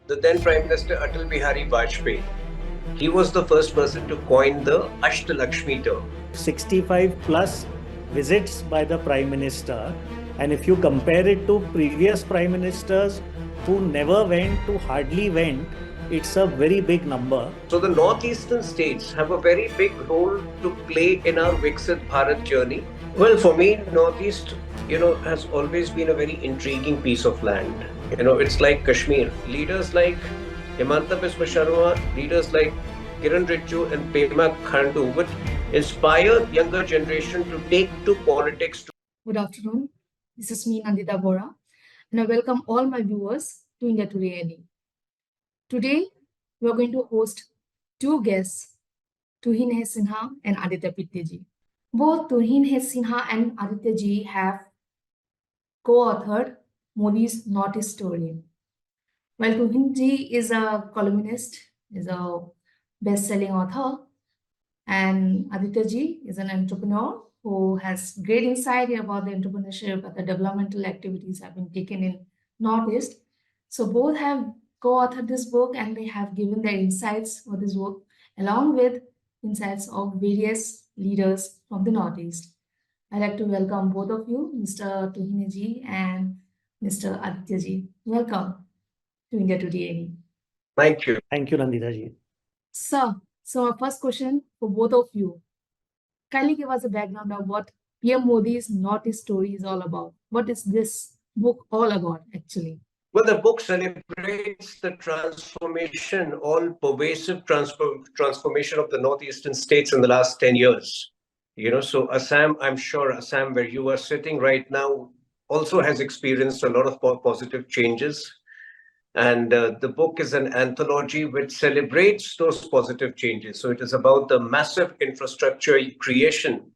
the then Prime Minister Atal Bihari Vajpayee. He was the first person to coin the Ashtalakshmi term. 65 plus visits by the Prime Minister, and if you compare it to previous Prime Ministers who never went to hardly went, it's a very big number. So the northeastern states have a very big role to play in our Viksit Bharat journey. Well, for me, Northeast, has always been a very intriguing piece of land. It's like Kashmir. Leaders like Himanta Biswa Sharma, leaders like Kiran Rijiju and Pema Khandu would inspire younger generation to take to politics. Good afternoon. This is me, Nandita Bora, and I welcome all my viewers to India TodayNE. Today, we are going to host two guests, TodayNe Sinha and Aditya Pitteji. Both TodayNe Sinha and Aditya ji have co-authored Modi's NortheastStory. While TodayNe ji is a columnist, is a best-selling author, and Aditya ji is an entrepreneur who has great insight about the entrepreneurship and the developmental activities have been taken in Northeast. So both have co-authored this book and they have given their insights for this book along with insights of various leaders from the Northeast. I'd like to welcome both of you, Mr. TodayNe ji and Mr. Aditya ji. Welcome to India TodayNE. Thank you. Thank you, Nandita ji. Sir, so my first question for both of you. Kindly give us a background of what PM Modi's NortheastStory is all about. What is this book all about, actually? Well, the book celebrates the transformation, all pervasive transformation of the northeastern states in the last 10 years. So Assam, I'm sure Assam, where you are sitting right now, also has experienced a lot of positive changes. And the book is an anthology which celebrates those positive changes. So it is about the massive infrastructure creation,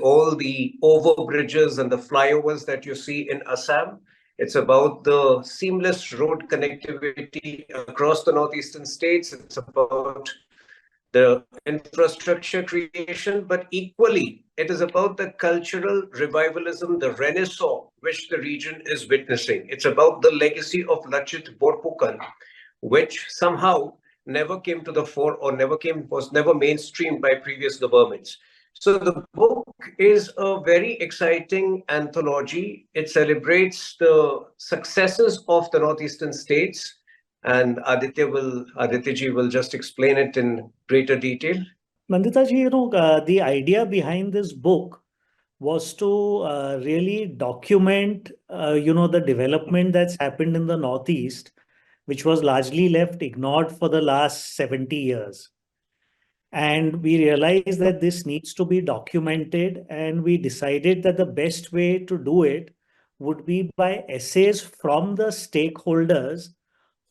all the overbridges and the flyovers that you see in Assam. It's about the seamless road connectivity across the northeastern states. It's about the infrastructure creation, but equally, it is about the cultural revivalism, the renaissance which the region is witnessing. It's about the legacy of Lachit Borphukan, which somehow never came to the fore or was never mainstreamed by previous governments. So the book is a very exciting anthology. It celebrates the successes of the northeastern states, and Aditya ji will just explain it in greater detail. Nandita ji, the idea behind this book was to really document, the development that's happened in the Northeast, which was largely left ignored for the last 70 years. And we realized that this needs to be documented, and we decided that the best way to do it would be by essays from the stakeholders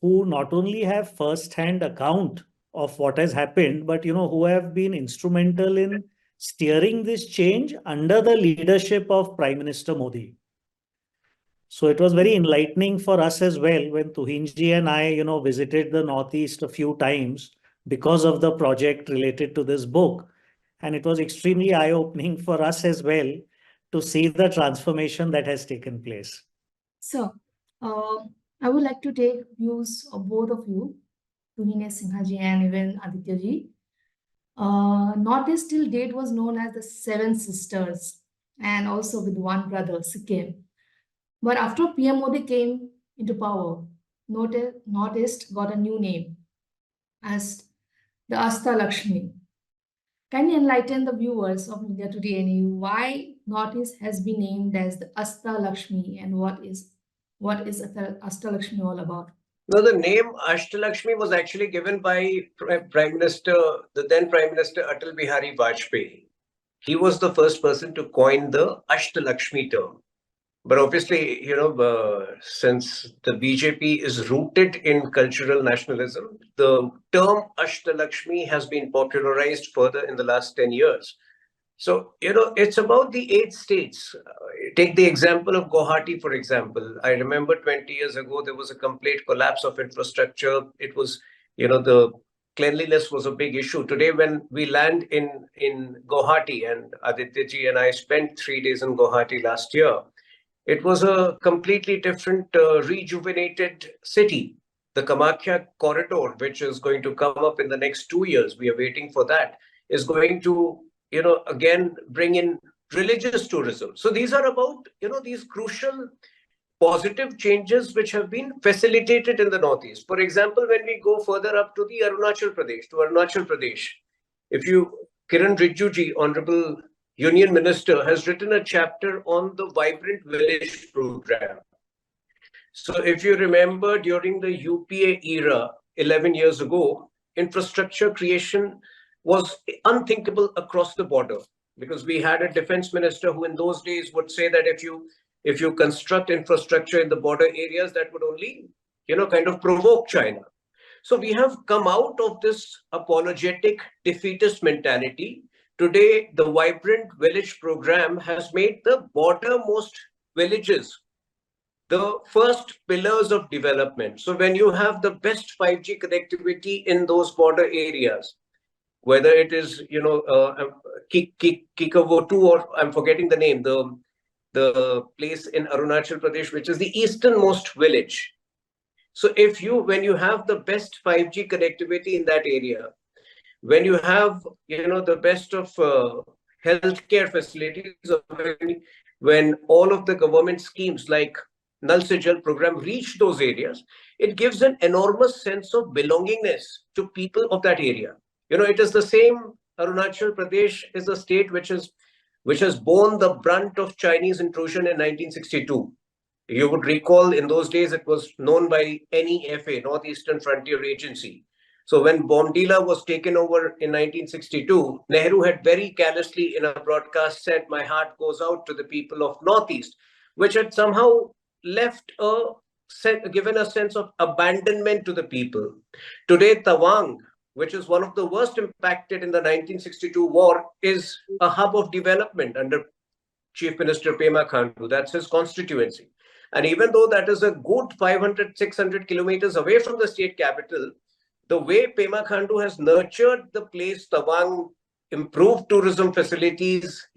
who not only have first-hand account of what has happened, but who have been instrumental in steering this change under the leadership of Prime Minister Modi. So it was very enlightening for us as well when TodayNe ji and I, visited the Northeast a few times because of the project related to this book. And it was extremely eye-opening for us as well to see the transformation that has taken place. So, I would like to take views of both of you, TodayNe Sinha ji and even Aditya ji. Northeast till date was known as the Seven Sisters and also with one brother, Sikkim. But after PM Modi came into power, Northeast got a new name as the Ashtalakshmi. Can you enlighten the viewers of India TodayNE why Northeast has been named as the Ashtalakshmi and what is Ashtalakshmi all about? Now, the name Ashtalakshmi was actually given by the then Prime Minister Atal Bihari Vajpayee. He was the first person to coin the Ashtalakshmi term. But obviously, since the BJP is rooted in cultural nationalism, the term Ashtalakshmi has been popularized further in the last 10 years. So, it's about the 8 states. Take the example of Guwahati, for example. I remember 20 years ago, there was a complete collapse of infrastructure. It was, the cleanliness was a big issue. Today, when we land in Guwahati, and Aditya ji and I spent 3 days in Guwahati last year, it was a completely different, rejuvenated city. The Kamakya corridor, which is going to come up in the next 2 years, we are waiting for that, is going to, again bring in religious tourism. So these are about, these crucial positive changes which have been facilitated in the Northeast. For example, when we go further up to Arunachal Pradesh, Kiran Rijiju, Honorable Union Minister, has written a chapter on the Vibrant Village program. So if you remember, during the UPA era, 11 years ago, infrastructure creation was unthinkable across the border, because we had a defense minister who in those days would say that if you construct infrastructure in the border areas, that would only, kind of provoke China. So we have come out of this apologetic defeatist mentality. Today, the Vibrant Village program has made the bordermost villages the first pillars of development. So when you have the best 5G connectivity in those border areas, whether it is, Kikavotu, or I'm forgetting the name, the place in Arunachal Pradesh, which is the easternmost village. So when you have the best 5G connectivity in that area, when you have, the best of healthcare facilities, when all of the government schemes like Nal Se Jal program reach those areas, it gives an enormous sense of belongingness to people of that area. It is the same. Arunachal Pradesh is a state which has borne the brunt of Chinese intrusion in 1962. You would recall in those days it was known by NEFA, Northeastern Frontier Agency. So when Bomdila was taken over in 1962, Nehru had very callously in a broadcast said, "My heart goes out to the people of Northeast," which had somehow given a sense of abandonment to the people. Today, Tawang, which is one of the worst impacted in the 1962 war, is a hub of development under Chief Minister Pema Khandu. That's his constituency. And even though that is a good 500, 600 kilometers away from the state capital, the way Pema Khandu has nurtured the place, Tawang, improved tourism facilities,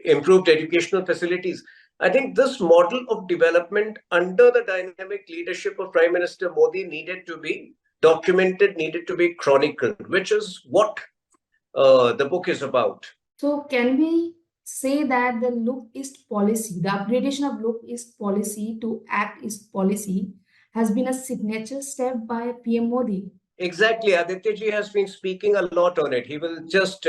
improved educational facilities, I think this model of development under the dynamic leadership of Prime Minister Modi needed to be documented, needed to be chronicled, which is what the book is about. So can we say that the Look East policy, the upgradation of Look East policy to Act East policy, has been a signature step by PM Modi? Exactly. Aditya ji has been speaking a lot on it. He will just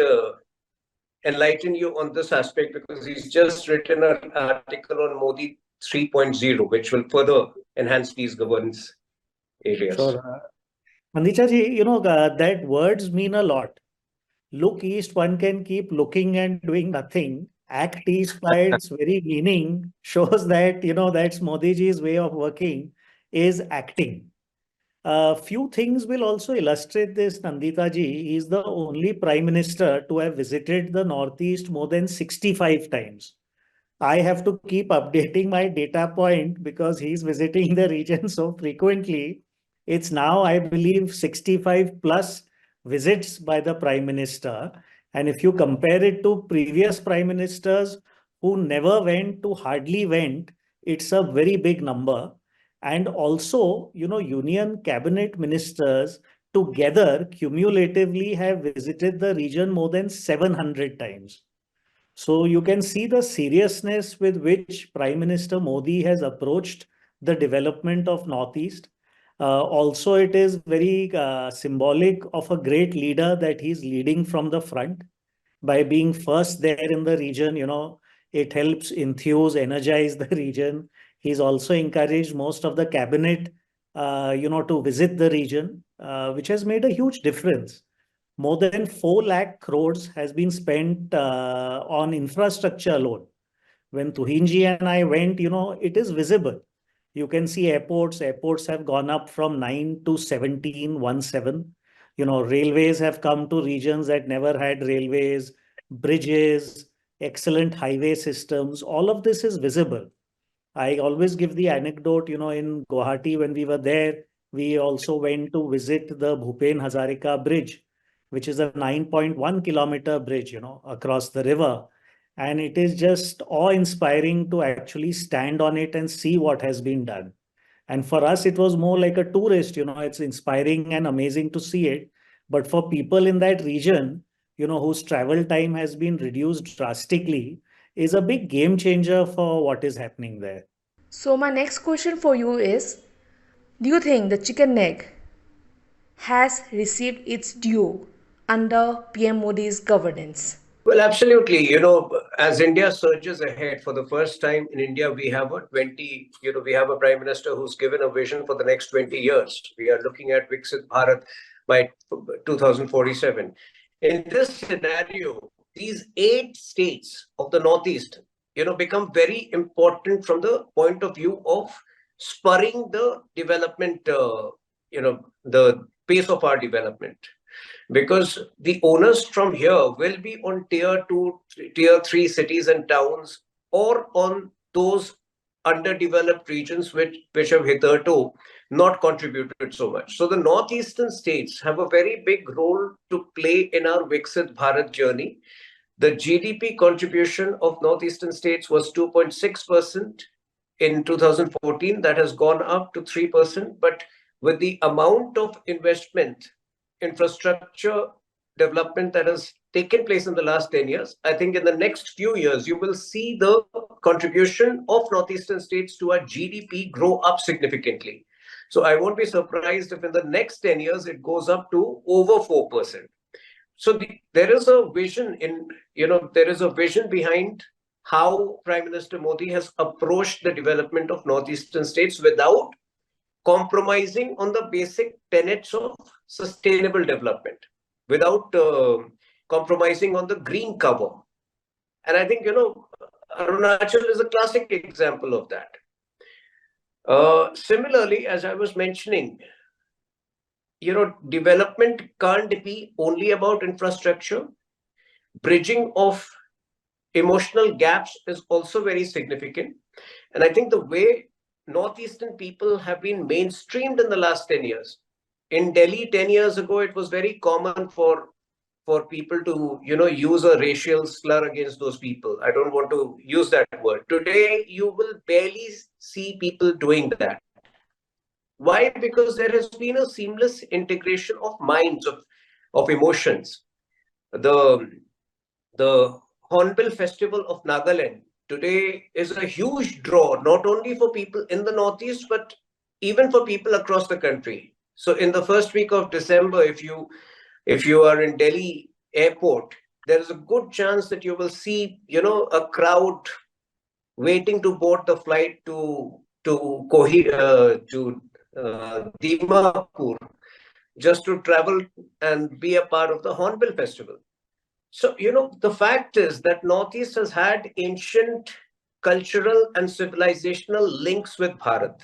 enlighten you on this aspect, because he's just written an article on Modi 3.0, which will further enhance these governance areas. Sure. Mandita ji, that words mean a lot. Look East, one can keep looking and doing nothing. Act East, by its very meaning, shows that, that's Modi ji's way of working, is acting. Few things will also illustrate this, Nandita ji. He is the only Prime Minister to have visited the Northeast more than 65 times. I have to keep updating my data point because he's visiting the region so frequently. It's now, I believe, 65 plus visits by the Prime Minister. And if you compare it to previous Prime Ministers who never went to hardly went, it's a very big number. And also, Union Cabinet Ministers together cumulatively have visited the region more than 700 times. So you can see the seriousness with which Prime Minister Modi has approached the development of Northeast. Also, it is very symbolic of a great leader that he's leading from the front. By being first there in the region, it helps enthuse, energize the region. He's also encouraged most of the cabinet, to visit the region, which has made a huge difference. More than 4 lakh crores has been spent on infrastructure alone. When Tuhinji and I went, it is visible. You can see airports. Airports have gone up from 9 to 17, 17. Railways have come to regions that never had railways, bridges, excellent highway systems. All of this is visible. I always give the anecdote, in Guwahati, when we were there, we also went to visit the Bhupen Hazarika Bridge, which is a 9.1 kilometer bridge, across the river. And it is just awe-inspiring to actually stand on it and see what has been done. And for us, it was more like a tourist, it's inspiring and amazing to see it. But for people in that region, whose travel time has been reduced drastically, is a big game changer for what is happening there. So my next question for you is, do you think the chicken neck has received its due under PM Modi's governance? Well, absolutely. As India surges ahead, for the first time in India, we have we have a prime minister who's given a vision for the next 20 years. We are looking at Viksit Bharat by 2047. In this scenario, these 8 states of the Northeast, become very important from the point of view of spurring the development, the pace of our development. Because the onus from here will be on tier 2, tier 3 cities and towns, or on those underdeveloped regions which have hitherto not contributed so much. So the northeastern states have a very big role to play in our Viksit Bharat journey. The GDP contribution of northeastern states was 2.6% in 2014. That has gone up to 3%. But with the amount of investment, infrastructure development that has taken place in the last 10 years, I think in the next few years, you will see the contribution of northeastern states to our GDP grow up significantly. So I won't be surprised if in the next 10 years, it goes up to over 4%. So there is a vision there is a vision behind how Prime Minister Modi has approached the development of northeastern states without compromising on the basic tenets of sustainable development, without compromising on the green cover. And I think, Arunachal is a classic example of that. Similarly, as I was mentioning, development can't be only about infrastructure. Bridging of emotional gaps is also very significant. And I think the way Northeastern people have been mainstreamed in the last 10 years. In Delhi, 10 years ago, it was very common for people to, use a racial slur against those people. I don't want to use that word. Today, you will barely see people doing that. Why? Because there has been a seamless integration of minds, of emotions. The Hornbill Festival of Nagaland today is a huge draw, not only for people in the Northeast, but even for people across the country. So in the first week of December, if you are in Delhi airport, there is a good chance that you will see, a crowd waiting to board the flight to Dimapur, just to travel and be a part of the Hornbill Festival. So, the fact is that Northeast has had ancient cultural and civilizational links with Bharat.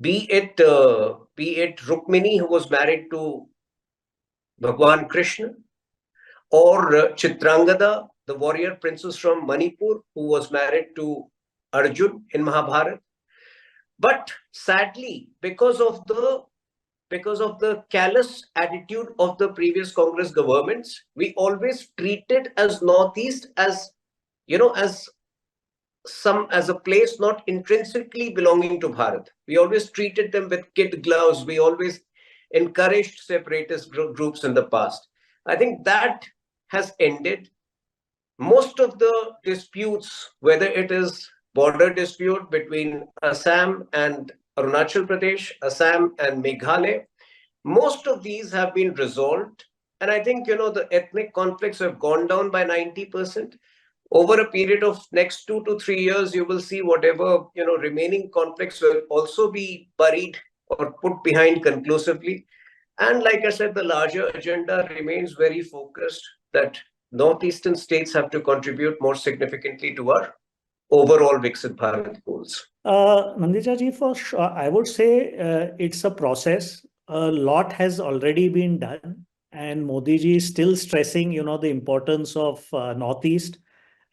Be it Rukmini, who was married to Bhagwan Krishna, or Chitrangada, the warrior princess from Manipur, who was married to Arjun in Mahabharata. But sadly, because of the callous attitude of the previous Congress governments, we always treated as Northeast as a place not intrinsically belonging to Bharat. We always treated them with kid gloves. We always encouraged separatist groups in the past. I think that has ended. Most of the disputes, whether it is border dispute between Assam and Arunachal Pradesh, Assam and Meghalaya, most of these have been resolved. And I think, the ethnic conflicts have gone down by 90%. Over a period of next 2 to 3 years, you will see whatever, remaining conflicts will also be buried or put behind conclusively. And like I said, the larger agenda remains very focused that Northeastern states have to contribute more significantly to our overall Viksit Bharat goals. Nandita ji, for sure, I would say it's a process. A lot has already been done, and Modi ji is still stressing, the importance of Northeast.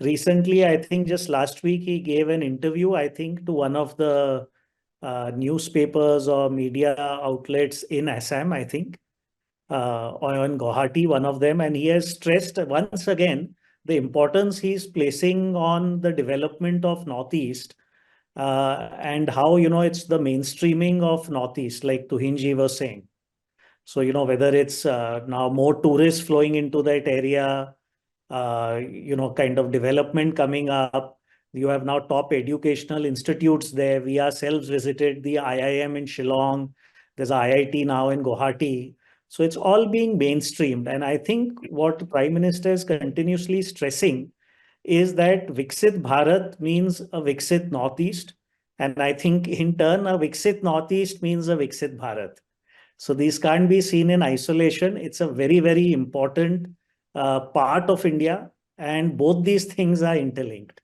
Recently, I think just last week, he gave an interview, I think, to one of the newspapers or media outlets in Assam, I think, or in Guwahati, one of them, and he has stressed once again the importance he's placing on the development of Northeast. and how, it's the mainstreaming of Northeast, like Tuhinji was saying. So, whether it's now more tourists flowing into that area, kind of development coming up. You have now top educational institutes there. We ourselves visited the IIM in Shillong. There's IIT now in Guwahati. So it's all being mainstreamed. And I think what the Prime Minister is continuously stressing is that Viksit Bharat means a Viksit Northeast. And I think in turn, a Viksit Northeast means a Viksit Bharat. So these can't be seen in isolation. It's a very, very important part of India, and both these things are interlinked.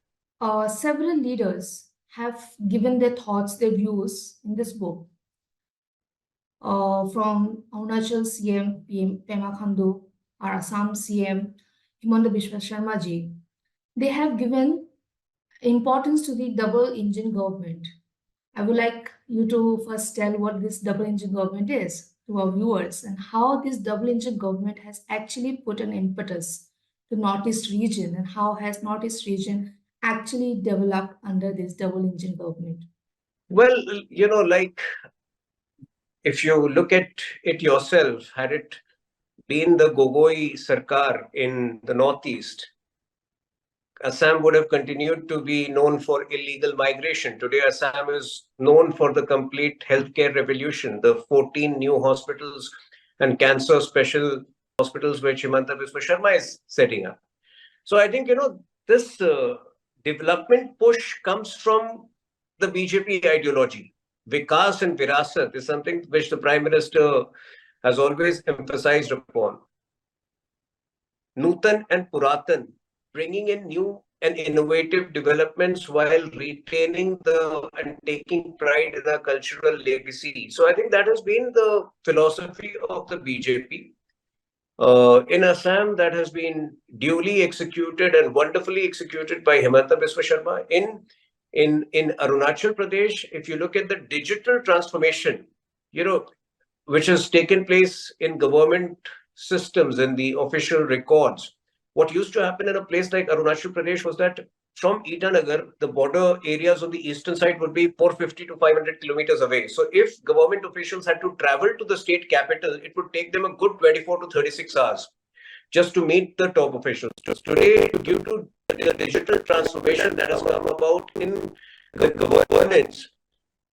Several leaders have given their thoughts, their views in this book. From Arunachal CM Pema Khandu, our Assam CM Himanta Biswa Sharma ji, they have given importance to the double engine government. I would like you to first tell what this double engine government is to our viewers, and how this double engine government has actually put an impetus to Northeast region, and how has Northeast region actually developed under this double engine government. Well, like, if you look at it yourself, had it been the Gogoi Sarkar in the Northeast, Assam would have continued to be known for illegal migration. Today, Assam is known for the complete healthcare revolution, the 14 new hospitals and cancer special hospitals which Himanta Biswa Sharma is setting up. So I think, this development push comes from the BJP ideology. Vikas and Virasat is something which the Prime Minister has always emphasized upon. Nutan and Puratan, bringing in new and innovative developments while retaining and taking pride in our cultural legacy. So I think that has been the philosophy of the BJP. In Assam, that has been duly executed and wonderfully executed by Himanta Biswa Sharma. In Arunachal Pradesh, if you look at the digital transformation, which has taken place in government systems and the official records. What used to happen in a place like Arunachal Pradesh was that from Itanagar, the border areas on the eastern side would be 450 to 500 kilometers away. So if government officials had to travel to the state capital, it would take them a good 24 to 36 hours just to meet the top officials. Today, due to the digital transformation that has come about in the governance,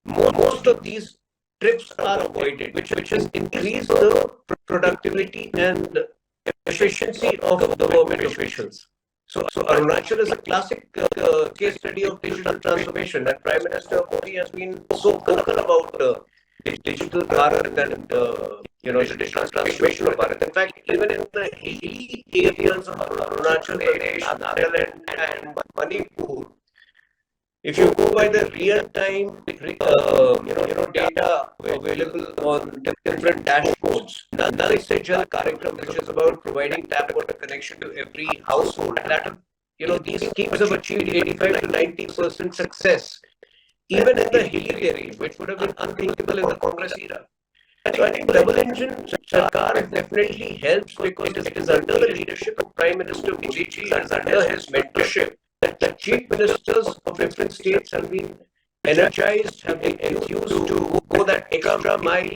most of these trips are avoided, which has increased the productivity and efficiency of government officials. So Arunachal is a classic case study of digital transformation, and Prime Minister Modi has been so vocal about digital Bharat and digital transformation of Bharat. In fact, even in the hilly areas of Arunachal Pradesh, Nagaland, and Manipur, if you go by the real-time data available on different dashboards, Nal Se Jal Karyakram, which is about providing tap water connection to every household, that these schemes have achieved 85 to 90% success, even in the hilly terrain, which would have been unthinkable in the Congress era. So I think double engine Sarkar definitely helps, because it is under the leadership of Prime Minister Modi ji and under his mentorship that the chief ministers of different states have been energized, have been enthused to go that extra mile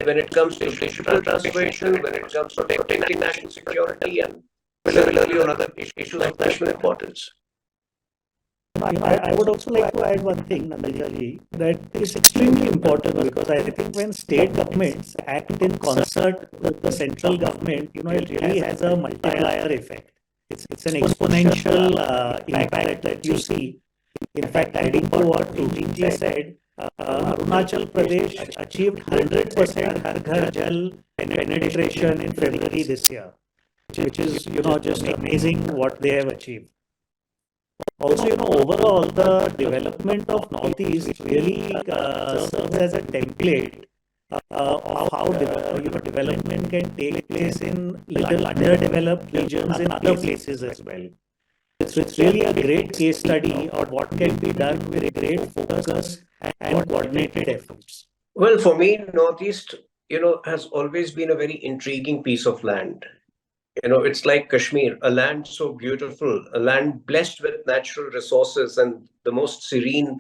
when it comes to digital transformation, when it comes to protecting national security, and similarly on other issues of national importance. I would also like to add one thing, Nandaji, that is extremely important, because I think when state governments act in concert with the central government, it really has a multiplier effect. It's an exponential impact that you see. In fact, adding to what Tuhinji said, Arunachal Pradesh achieved 100% Har Ghar Jal penetration in February this year, which is, just amazing what they have achieved. Also, overall, the development of Northeast really serves as a template of how development can take place in little underdeveloped regions in other places as well. So it's really a great case study of what can be done with great focus and coordinated efforts. Well, for me, Northeast, has always been a very intriguing piece of land. It's like Kashmir, a land so beautiful, a land blessed with natural resources and the most serene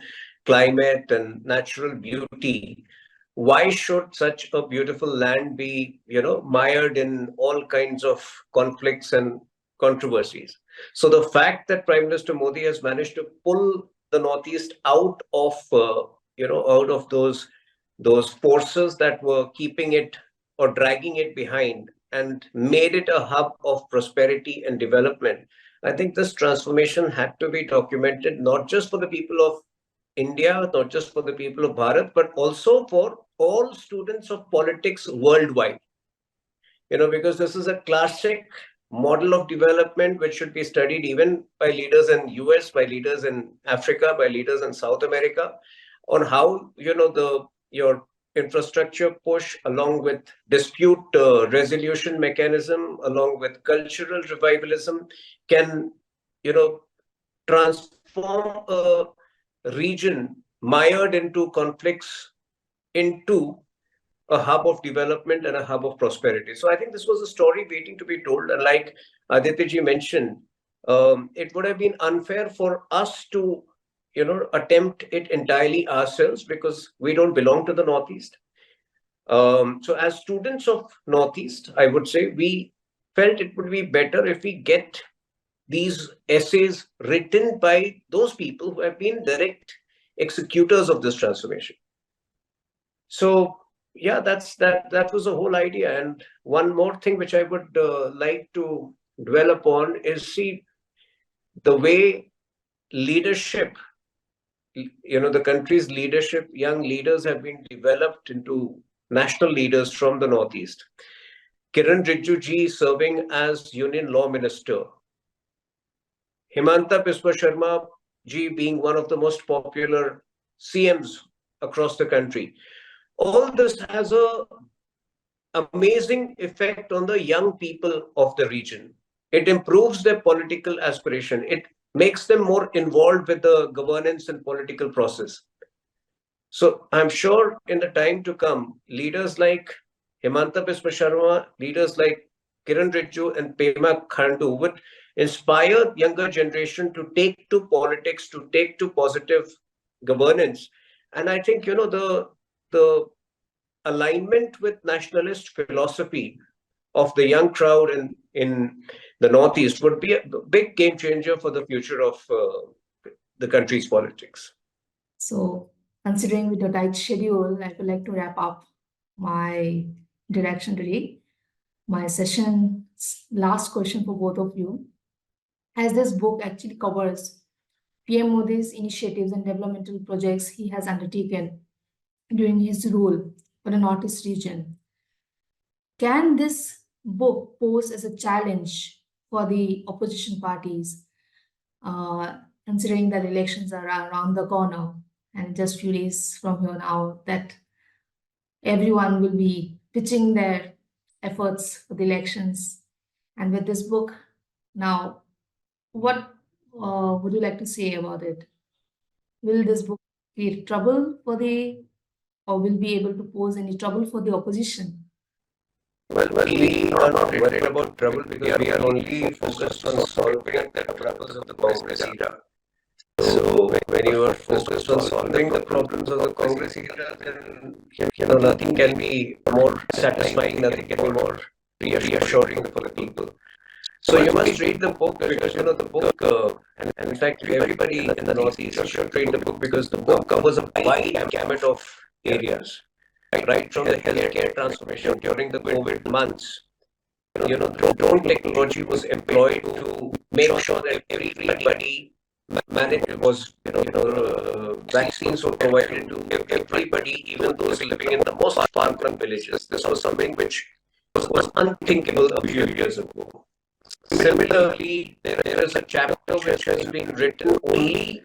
climate and natural beauty, why should such a beautiful land be, mired in all kinds of conflicts and controversies? So the fact that Prime Minister Modi has managed to pull the Northeast out of, out of those forces that were keeping it or dragging it behind and made it a hub of prosperity and development. I think this transformation had to be documented, not just for the people of India, not just for the people of Bharat, but also for all students of politics worldwide. Because this is a classic model of development which should be studied even by leaders in US, by leaders in Africa, by leaders in South America, on how, your infrastructure push along with dispute resolution mechanism, along with cultural revivalism can, transform a region mired into conflicts into a hub of development and a hub of prosperity. So I think this was a story waiting to be told. And like Aditya Mentioned, it would have been unfair for us to, attempt it entirely ourselves because we don't belong to the Northeast. So as students of Northeast, I would say we felt it would be better if we get these essays written by those people who have been direct executors of this transformation. So yeah, that was the whole idea. And one more thing which I would like to dwell upon is, see, the way leadership, the country's leadership, young leaders have been developed into national leaders from the Northeast. Kiran Rijiju ji serving as Union Law Minister, Himanta Biswa Sharma ji being one of the most popular CMs across the country. All this has a amazing effect on the young people of the region. It improves their political aspiration. It makes them more involved with the governance and political process. So I'm sure in the time to come, leaders like Himanta Biswa Sharma, leaders like Kiran Rijiju and Pema Khandu would inspire younger generation to take to politics, to take to positive governance. And I think, the alignment with nationalist philosophy of the young crowd in the Northeast would be a big game changer for the future of the country's politics. So, considering with the tight schedule, I would like to wrap up my interaction today. My session's last question for both of you. As this book actually covers PM Modi's initiatives and developmental projects he has undertaken during his rule for the Northeast region, can this book pose as a challenge for the opposition parties, considering that elections are around the corner and just a few days from here now that everyone will be pitching their efforts for the elections? And with this book now, what would you like to say about it? Will this book create trouble for or will be able to pose any trouble for the opposition? Well, we are not worried about trouble because we are only focused on solving the troubles of the Congress era. So when you are focused on solving the problems of the Congress era, then nothing can be more satisfying, nothing can be more reassuring for the people. So you must read the book because the book, and in fact everybody in the Northeast should read the book because the book covers a wide gamut of areas, right from the healthcare transformation during the COVID months. The drone technology was employed to make sure that everybody was, vaccines were provided to everybody, even those living in the most far-flung villages. This was something which was unthinkable a few years ago. Similarly, there is a chapter which has been written only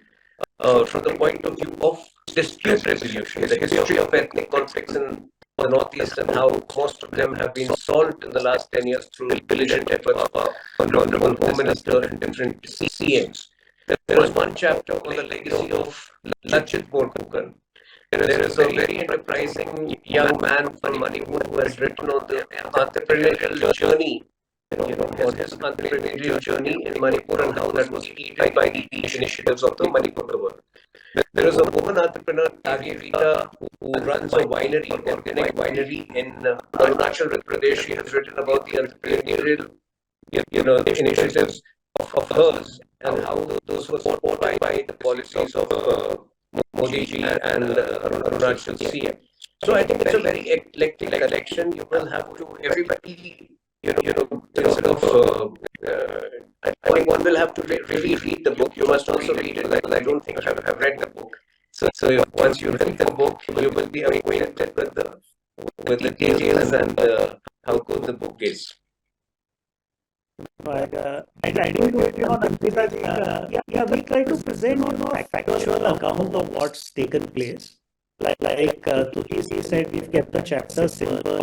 from the point of view of dispute resolution, the history of ethnic conflicts in the Northeast and how most of them have been solved in the last 10 years through diligent efforts of Honorable Home Minister and different CMs. There is one chapter on the legacy of Lachit Borphukan. There is a very enterprising young man from Manipur who has written on the entrepreneurial journey his entrepreneurial journey in Manipur and how that was aided by the initiatives of the Manipur government. There is a woman entrepreneur, Tagi Rita, who runs a winery, organic winery in Arunachal Pradesh. She has written about the entrepreneurial, initiatives of hers and how those were supported by the policies of Modi ji and Arunachal CM. So I think it's a very eclectic collection. You will have to everybody, sort of. I think one will have to really read the book. You must also read it. I don't think I have read the book. So once you read the book, you will be acquainted with the details and how good the book is. Right. And I didn't do it on Anthology. We try to present a factual account of what's taken place. Like Tuhi said, we've kept the chapters simple.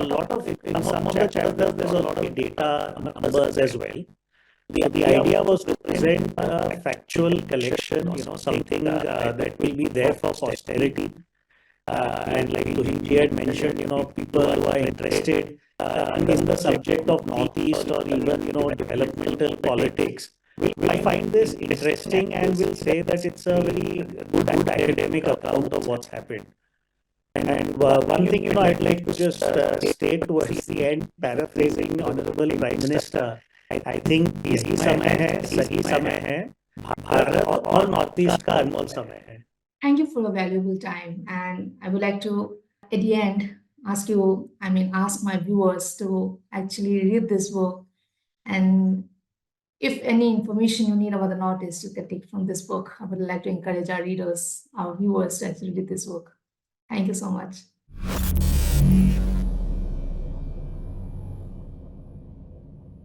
In some of the chapters, there's a lot of data numbers as well. The idea was to present a factual collection, something that will be there for posterity. And like Tuhi had mentioned, people who are interested in the subject of Northeast or even, developmental politics will find this interesting and will say that it's a very good academic account of what's happened. And one thing, I'd like to just state towards the end, paraphrasing Honorable Prime Minister, I think सही समय है, सही समय है, भारत और Northeast का अनमोल समय है. Thank you for a valuable time. And I would like to, at the end, ask my viewers to actually read this book. And if any information you need about the Northeast, you can take from this book. I would like to encourage our readers, our viewers to actually read this book. Thank you so much.